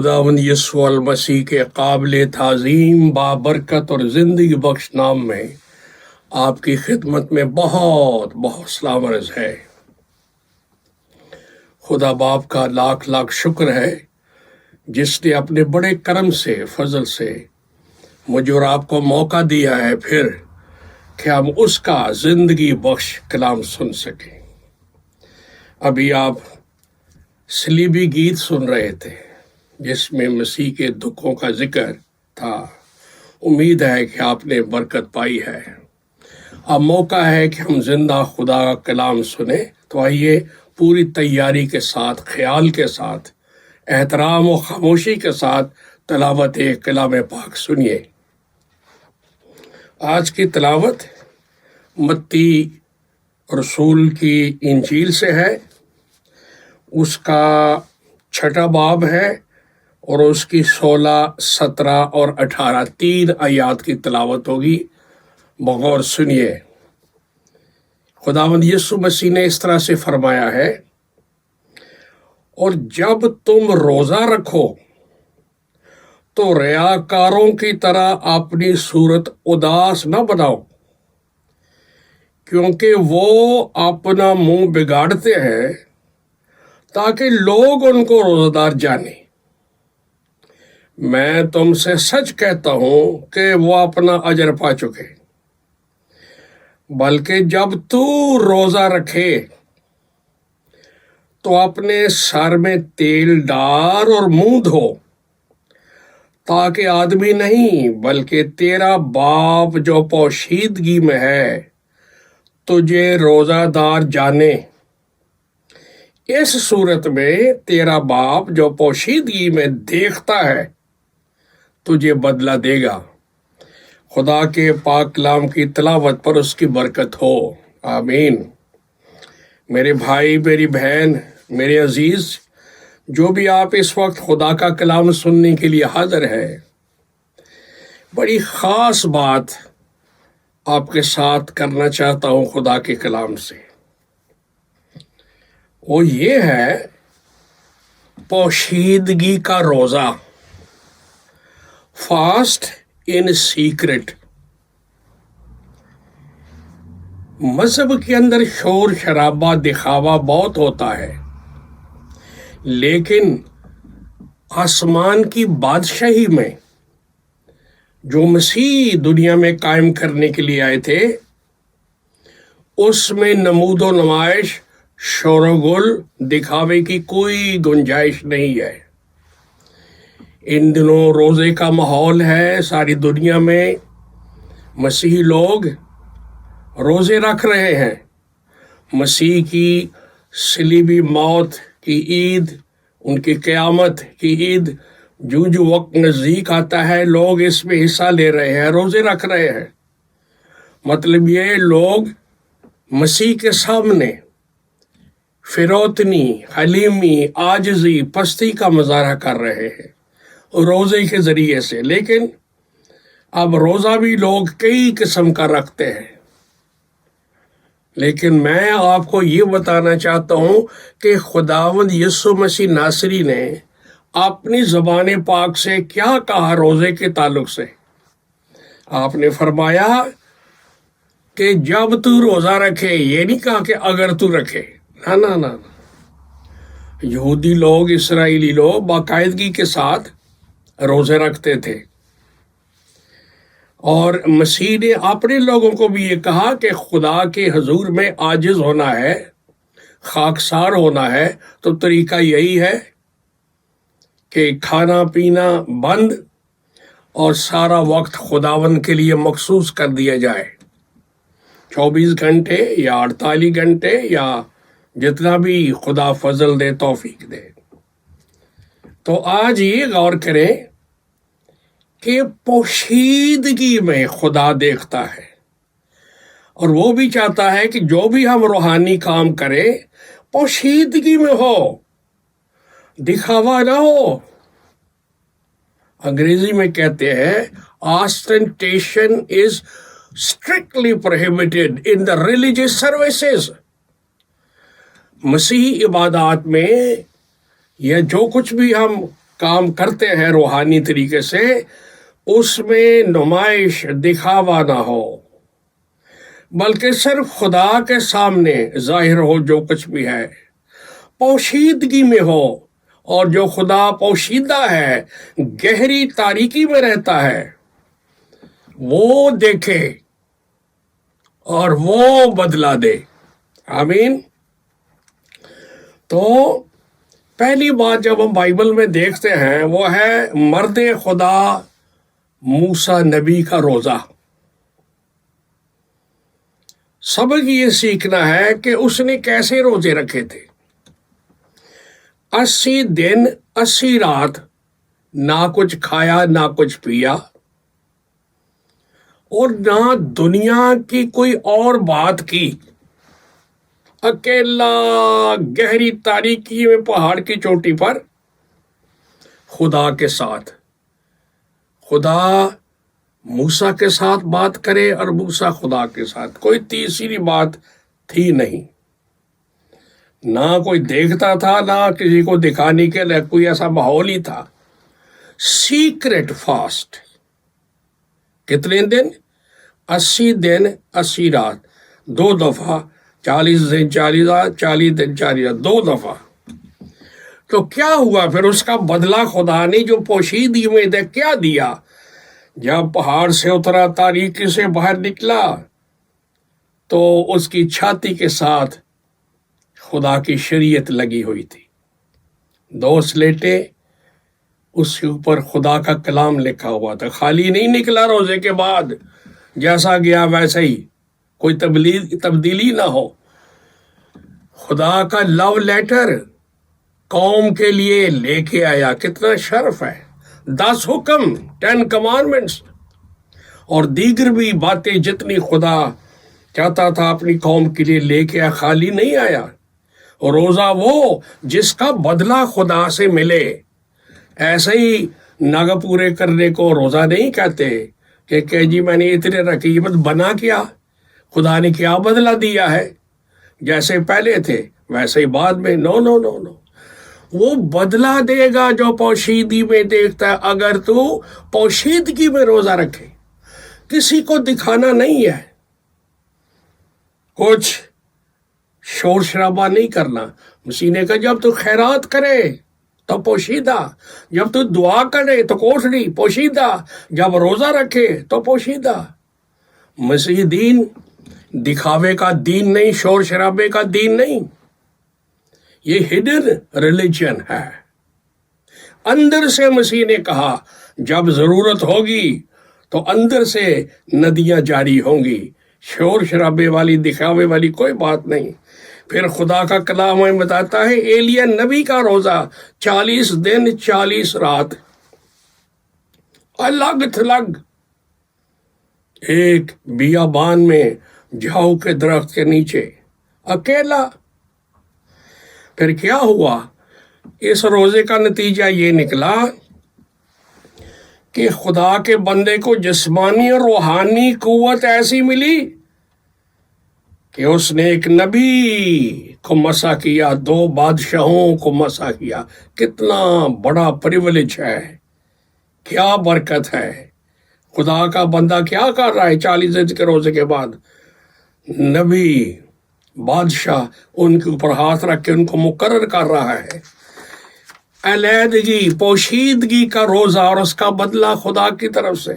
خداوند یسوع المسیح کے قابل تعظیم بابرکت اور زندگی بخش نام میں آپ کی خدمت میں بہت بہت سلام عرض ہے۔ خدا باپ کا لاکھ لاکھ شکر ہے جس نے اپنے بڑے کرم سے فضل سے مجھے اور آپ کو موقع دیا ہے پھر کہ ہم اس کا زندگی بخش کلام سن سکیں۔ ابھی آپ صلیبی گیت سن رہے تھے جس میں مسیح کے دکھوں کا ذکر تھا۔ امید ہے کہ آپ نے برکت پائی ہے۔ اب موقع ہے کہ ہم زندہ خدا کا کلام سنیں، تو آئیے پوری تیاری کے ساتھ، خیال کے ساتھ، احترام و خاموشی کے ساتھ تلاوت کلام پاک سنیے۔ آج کی تلاوت متی رسول کی انجیل سے ہے، اس کا 6 باب ہے اور اس کی 16، 17 اور 18 3 آیات کی تلاوت ہوگی۔ بغور سنیے۔ خداوند یسوع مسیح نے اس طرح سے فرمایا ہے، اور جب تم روزہ رکھو تو ریاکاروں کی طرح اپنی صورت اداس نہ بناؤ، کیونکہ وہ اپنا منہ بگاڑتے ہیں تاکہ لوگ ان کو روزہ دار جانیں۔ میں تم سے سچ کہتا ہوں کہ وہ اپنا اجر پا چکے۔ بلکہ جب تو روزہ رکھے تو اپنے سر میں تیل ڈال اور منہ دھو، تاکہ آدمی نہیں بلکہ تیرا باپ جو پوشیدگی میں ہے تجھے روزہ دار جانے۔ اس صورت میں تیرا باپ جو پوشیدگی میں دیکھتا ہے تجھے بدلہ دے گا۔ خدا کے پاک کلام کی تلاوت پر اس کی برکت ہو، آمین۔ میرے بھائی، میری بہن، میرے عزیز، جو بھی آپ اس وقت خدا کا کلام سننے کے لیے حاضر ہے، بڑی خاص بات آپ کے ساتھ کرنا چاہتا ہوں خدا کے کلام سے۔ وہ یہ ہے پوشیدگی کا روزہ، فاسٹ ان سیکرٹ۔ مذہب کے اندر شور شرابہ دکھاوا بہت ہوتا ہے، لیکن آسمان کی بادشاہی میں جو مسیح دنیا میں قائم کرنے کے لیے آئے تھے، اس میں نمود و نمائش، شور و گل، دکھاوے کی کوئی گنجائش نہیں ہے۔ ان دنوں روزے کا ماحول ہے، ساری دنیا میں مسیحی لوگ روزے رکھ رہے ہیں۔ مسیح کی صلیبی موت کی عید، ان کی قیامت کی عید جو وقت نزدیک آتا ہے، لوگ اس میں حصہ لے رہے ہیں، روزے رکھ رہے ہیں۔ مطلب یہ لوگ مسیح کے سامنے فروتنی، حلیمی، عاجزی، پستی کا مظاہرہ کر رہے ہیں روزے کے ذریعے سے۔ لیکن اب روزہ بھی لوگ کئی قسم کا رکھتے ہیں، لیکن میں آپ کو یہ بتانا چاہتا ہوں کہ خداوند یسوع مسیح ناصری نے اپنی زبان پاک سے کیا کہا روزے کے تعلق سے۔ آپ نے فرمایا کہ جب تو روزہ رکھے، یہ نہیں کہا کہ اگر تو رکھے، نہ۔ یہودی لوگ، اسرائیلی لوگ باقاعدگی کے ساتھ روزے رکھتے تھے، اور مسیح نے اپنے لوگوں کو بھی یہ کہا کہ خدا کے حضور میں عاجز ہونا ہے، خاکسار ہونا ہے، تو طریقہ یہی ہے کہ کھانا پینا بند اور سارا وقت خداوند کے لیے مخصوص کر دیا جائے، 24 گھنٹے یا 48 گھنٹے یا جتنا بھی خدا فضل دے، توفیق دے۔ تو آج یہ غور کریں کہ پوشیدگی میں خدا دیکھتا ہے، اور وہ بھی چاہتا ہے کہ جو بھی ہم روحانی کام کریں پوشیدگی میں ہو، دکھاوا نہ ہو۔ انگریزی میں کہتے ہیں ostentation is strictly prohibited in the religious services۔ مسیحی عبادات میں یا جو کچھ بھی ہم کام کرتے ہیں روحانی طریقے سے، اس میں نمائش دکھاوا نہ ہو، بلکہ صرف خدا کے سامنے ظاہر ہو جو کچھ بھی ہے، پوشیدگی میں ہو، اور جو خدا پوشیدہ ہے، گہری تاریکی میں رہتا ہے، وہ دیکھے اور وہ بدلا دے۔ آمین۔ تو پہلی بات جب ہم بائبل میں دیکھتے ہیں وہ ہے مرد خدا موسیٰ نبی کا روزہ۔ سبق یہ سیکھنا ہے کہ اس نے کیسے روزے رکھے تھے۔ 80 دن 80 رات نہ کچھ کھایا نہ کچھ پیا، اور نہ دنیا کی کوئی اور بات کی، اکیلا گہری تاریکی میں پہاڑ کی چوٹی پر خدا کے ساتھ، خدا موسیٰ کے ساتھ بات کرے اور موسیٰ خدا کے ساتھ، کوئی تیسری بات تھی نہیں، نہ کوئی دیکھتا تھا نہ کسی کو دکھانے کے لیے کوئی ایسا ماحول ہی تھا۔ سیکرٹ فاسٹ، کتنے دن؟ 80 دن 80 رات، 2 دفعہ 40 دن 40 رات، 40 دن 40 رات، 2 دفعہ۔ تو کیا ہوا پھر؟ اس کا بدلہ خدا نے جو پوشیدگی میں دے کیا دیا؟ جب پہاڑ سے اترا، تاریکی سے باہر نکلا، تو اس کی چھاتی کے ساتھ خدا کی شریعت لگی ہوئی تھی، 2 سلیٹیں، اس کے اوپر خدا کا کلام لکھا ہوا تھا۔ خالی نہیں نکلا روزے کے بعد، جیسا گیا ویسا ہی، کوئی تبدیلی نہ ہو۔ خدا کا لو لیٹر قوم کے لیے لے کے آیا، کتنا شرف ہے۔ 10 حکم، 10 کمانڈمنٹس، اور دیگر بھی باتیں جتنی خدا چاہتا تھا اپنی قوم کے لیے لے کے آیا، خالی نہیں آیا۔ اور روزہ وہ جس کا بدلہ خدا سے ملے، ایسے ہی نگ پورے کرنے کو روزہ نہیں کہتے کہ جی میں نے اتنے رکھی، بس بنا کیا، خدا نے کیا بدلہ دیا ہے؟ جیسے پہلے تھے ویسے ہی بعد میں۔ نو نو نو نو، وہ بدلہ دے گا جو پوشیدگی میں دیکھتا ہے۔ اگر تو پوشیدگی میں روزہ رکھے، کسی کو دکھانا نہیں ہے، کچھ شور شرابہ نہیں کرنا۔ مسیح نے کہا جب تو خیرات کرے تو پوشیدہ، جب تو دعا کرے تو کوٹھڑی پوشیدہ، جب روزہ رکھے تو پوشیدہ۔ مسیح دین دکھاوے کا دین نہیں، شور شرابے کا دین نہیں، یہ ہڈن ریلیجن ہے۔ اندر سے مسیح نے کہا جب ضرورت ہوگی تو اندر سے ندیاں جاری ہوں گی، شور شرابے والی دکھاوے والی کوئی بات نہیں۔ پھر خدا کا کلام ہمیں بتاتا ہے ایلیاہ نبی کا روزہ 40 دن 40 رات، الگ تھلگ ایک بیابان میں جھاؤ کے درخت کے نیچے اکیلا۔ پھر کیا ہوا؟ اس روزے کا نتیجہ یہ نکلا کہ خدا کے بندے کو جسمانی اور روحانی قوت ایسی ملی کہ اس نے ایک نبی کو مسح کیا، 2 بادشاہوں کو مسح کیا۔ کتنا بڑا پریولیج ہے، کیا برکت ہے۔ خدا کا بندہ کیا کر رہا ہے 40 دن کے روزے کے بعد؟ نبی بادشاہ ان کے اوپر ہاتھ رکھ کے ان کو مقرر کر رہا ہے۔ علیحدگی، پوشیدگی کا روزہ، اور اس کا بدلہ خدا کی طرف سے۔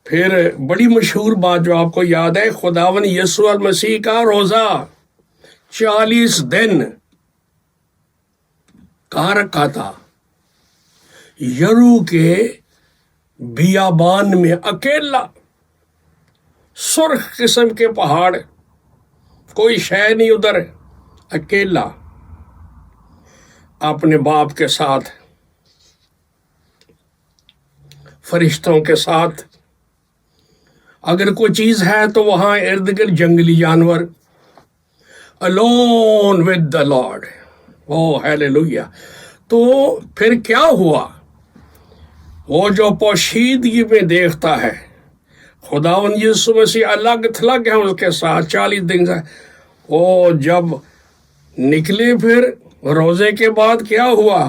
پھر بڑی مشہور بات جو آپ کو یاد ہے، خداوند یسوع المسیح کا روزہ 40 دن کہاں رکھا تھا؟ یرو کے بیابان میں، اکیلا، سرخ قسم کے پہاڑ، کوئی شے نہیں ادھر، اکیلا اپنے باپ کے ساتھ، فرشتوں کے ساتھ۔ اگر کوئی چیز ہے تو وہاں ارد گرد جنگلی جانور، alone with the Lord۔ Hallelujah. تو پھر کیا ہوا؟ وہ جو پوشیدگی میں دیکھتا ہے، خداوند یسوع مسیح الگ تھلگ ہے اس کے ساتھ 40 دن سے۔ وہ جب نکلے پھر روزے کے بعد کیا ہوا؟